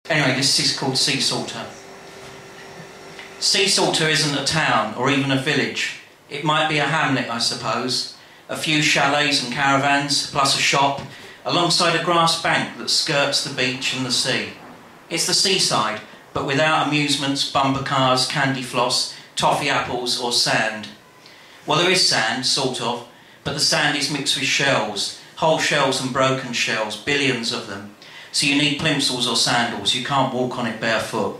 Anyway, this is called Sea Salter. Sea Salter isn't a town or even a village. It might be a hamlet, I suppose. A few chalets and caravans, plus a shop, alongside a grass bank that skirts the beach and the sea. It's the seaside, but without amusements, bumper cars, candy floss, toffee apples or sand. Well, there is sand, sort of, but the sand is mixed with shells, whole shells and broken shells, billions of them. So you need plimsolls or sandals, you can't walk on it barefoot.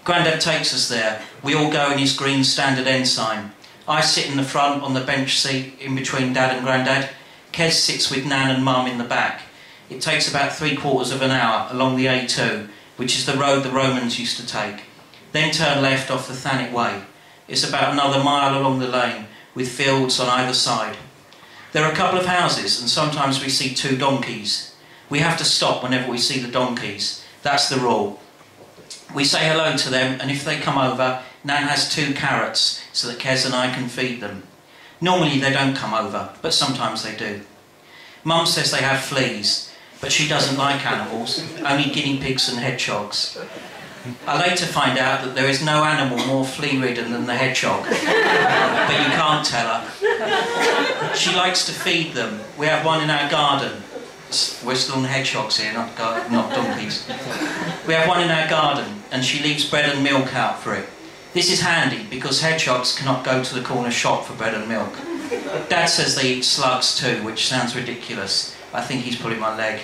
Grandad takes us there. We all go in his green standard ensign. I sit in the front on the bench seat in between Dad and Grandad. Kez sits with Nan and Mum in the back. It takes about 3/4 of an hour along the A2, which is the road the Romans used to take. Then turn left off the Thanet Way. It's about another mile along the lane, with fields on either side. There are a couple of houses, and sometimes we see 2 donkeys. We have to stop whenever we see the donkeys. That's the rule. We say hello to them, and if they come over, Nan has 2 carrots so that Kez and I can feed them. Normally they don't come over, but sometimes they do. Mum says they have fleas, but she doesn't like animals, only guinea pigs and hedgehogs. I later find out that there is no animal more flea-ridden than the hedgehog, but you can't tell her. She likes to feed them. We have one in our garden. We're still on hedgehogs here, not donkeys. We have one in our garden, and she leaves bread and milk out for it. This is handy because hedgehogs cannot go to the corner shop for bread and milk. Dad says they eat slugs too, which sounds ridiculous. I think he's pulling my leg.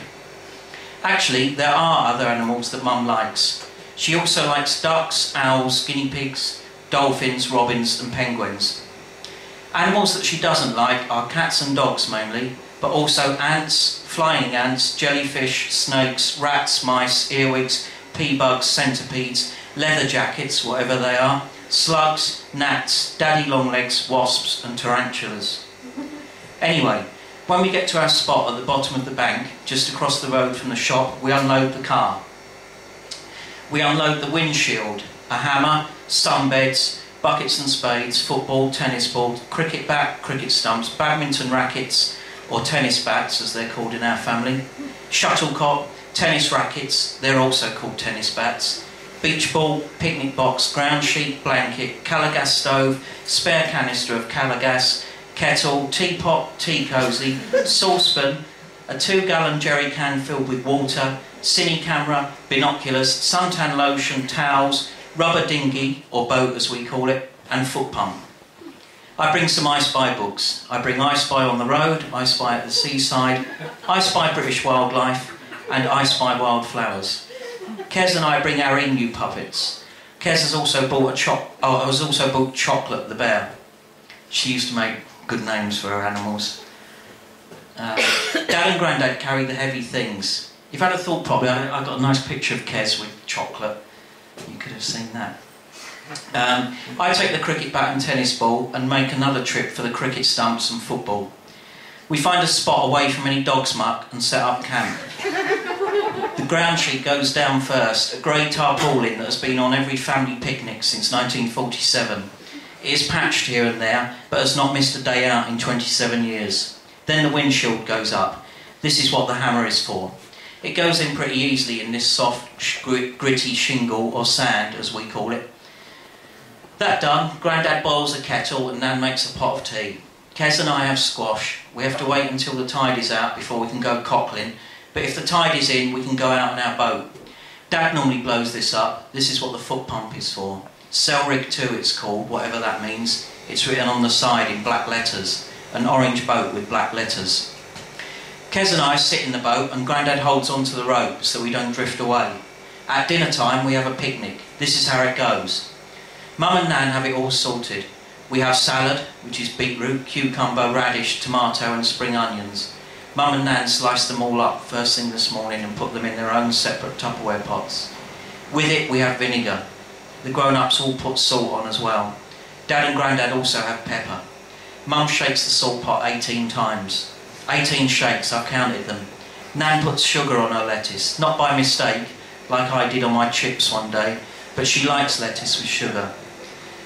Actually, there are other animals that Mum likes. She also likes ducks, owls, guinea pigs, dolphins, robins and penguins. Animals that she doesn't like are cats and dogs mainly, but also ants, flying ants, jellyfish, snakes, rats, mice, earwigs, pea bugs, centipedes, leather jackets, whatever they are, slugs, gnats, daddy longlegs, wasps and tarantulas. Anyway, when we get to our spot at the bottom of the bank, just across the road from the shop, we unload the car. We unload the windshield, a hammer, sunbeds, buckets and spades, football, tennis ball, cricket bat, cricket stumps, badminton rackets, or tennis bats as they're called in our family, shuttlecock, tennis rackets, they're also called tennis bats, beach ball, picnic box, ground sheet, blanket, colour gas stove, spare canister of colour gas, kettle, teapot, tea cosy, saucepan, a 2-gallon jerry can filled with water, cine camera, binoculars, suntan lotion, towels, rubber dinghy, or boat as we call it, and foot pump. I bring some I Spy books. I bring I Spy on the Road, I Spy at the Seaside, I Spy British Wildlife, and I Spy Wildflowers. Kez and I bring our emu puppets. Kez has also bought Chocolate the bear. She used to make good names for her animals. Dad and Grandad carry the heavy things. If I'd have thought properly, I got a nice picture of Kez with Chocolate. You could have seen that. I take the cricket bat and tennis ball and make another trip for the cricket stumps and football. We find a spot away from any dog's muck and set up camp. The ground sheet goes down first, a grey tarpaulin that has been on every family picnic since 1947. It is patched here and there, but has not missed a day out in 27 years. Then the windshield goes up. This is what the hammer is for. It goes in pretty easily in this soft, gritty shingle, or sand as we call it. That done, Grandad boils a kettle and Nan makes a pot of tea. Kez and I have squash. We have to wait until the tide is out before we can go cockling, but if the tide is in, we can go out in our boat. Dad normally blows this up. This is what the foot pump is for. Cell Rig 2 it's called, whatever that means. It's written on the side in black letters. An orange boat with black letters. Kez and I sit in the boat and Grandad holds onto the rope so we don't drift away. At dinner time we have a picnic. This is how it goes. Mum and Nan have it all sorted. We have salad, which is beetroot, cucumber, radish, tomato and spring onions. Mum and Nan slice them all up first thing this morning and put them in their own separate Tupperware pots. With it we have vinegar. The grown-ups all put salt on as well. Dad and Grandad also have pepper. Mum shakes the salt pot 18 times. 18 shakes, I've counted them. Nan puts sugar on her lettuce, not by mistake, like I did on my chips one day, but she likes lettuce with sugar.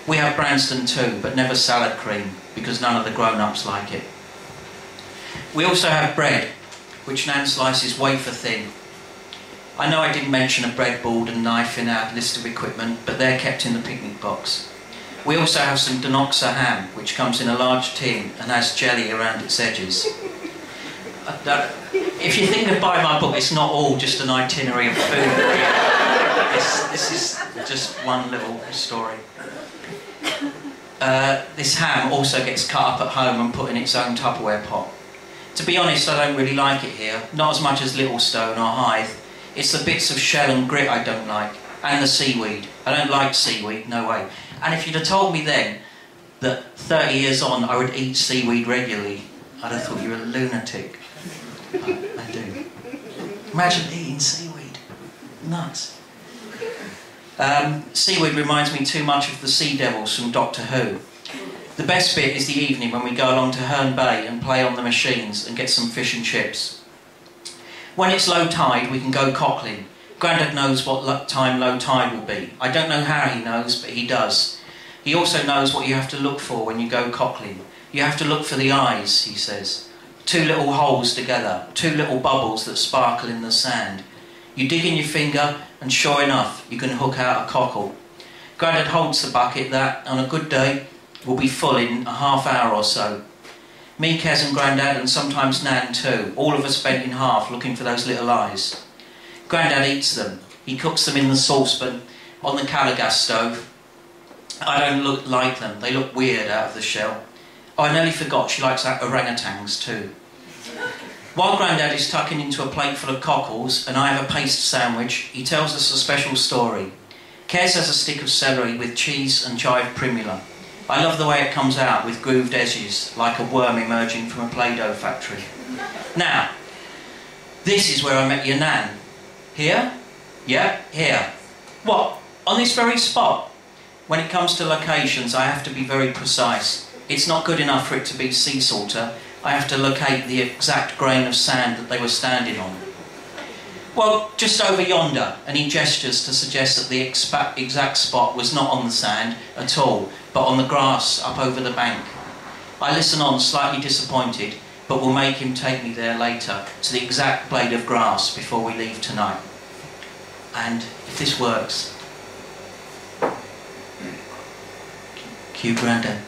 We have Branston too, but never salad cream, because none of the grown-ups like it. We also have bread, which Nan slices wafer thin. I know I didn't mention a breadboard and knife in our list of equipment, but they're kept in the picnic box. We also have some Donoxa ham, which comes in a large tin and has jelly around its edges. If you think of buy my book, it's not all just an itinerary of food. This is just one little story. This ham also gets cut up at home and put in its own Tupperware pot. To be honest, I don't really like it here, not as much as Littlestone or Hythe. It's the bits of shell and grit I don't like, and the seaweed. I don't like seaweed, no way. And if you'd have told me then that 30 years on I would eat seaweed regularly, I'd have thought you were a lunatic. I do. Imagine eating seaweed. Nuts. Seaweed reminds me too much of the sea devils from Doctor Who. The best bit is the evening when we go along to Herne Bay and play on the machines and get some fish and chips. When it's low tide, we can go cockling. Grandad knows what time low tide will be. I don't know how he knows, but he does. He also knows what you have to look for when you go cockling. You have to look for the eyes, he says. 2 little holes together, 2 little bubbles that sparkle in the sand. You dig in your finger, and sure enough, you can hook out a cockle. Grandad holds the bucket that, on a good day, will be full in a half hour or so. Me, Kez and Grandad, and sometimes Nan too, all of us bent in half looking for those little eyes. Grandad eats them. He cooks them in the saucepan on the Calagas stove. I don't like them. They look weird out of the shell. Oh, I nearly forgot, she likes orangutans too. While Grandad is tucking into a plate full of cockles and I have a paste sandwich, he tells us a special story. Kez has a stick of celery with cheese and chive primula. I love the way it comes out with grooved edges, like a worm emerging from a Play-Doh factory. Now, this is where I met your Nan. Here? Yeah, here. What? On this very spot? When it comes to locations, I have to be very precise. It's not good enough for it to be sea salter. I have to locate the exact grain of sand that they were standing on. Well, just over yonder, and he gestures to suggest that the exact spot was not on the sand at all, but on the grass up over the bank. I listen on, slightly disappointed, but will make him take me there later, to the exact blade of grass before we leave tonight. And if this works, cue Grandad.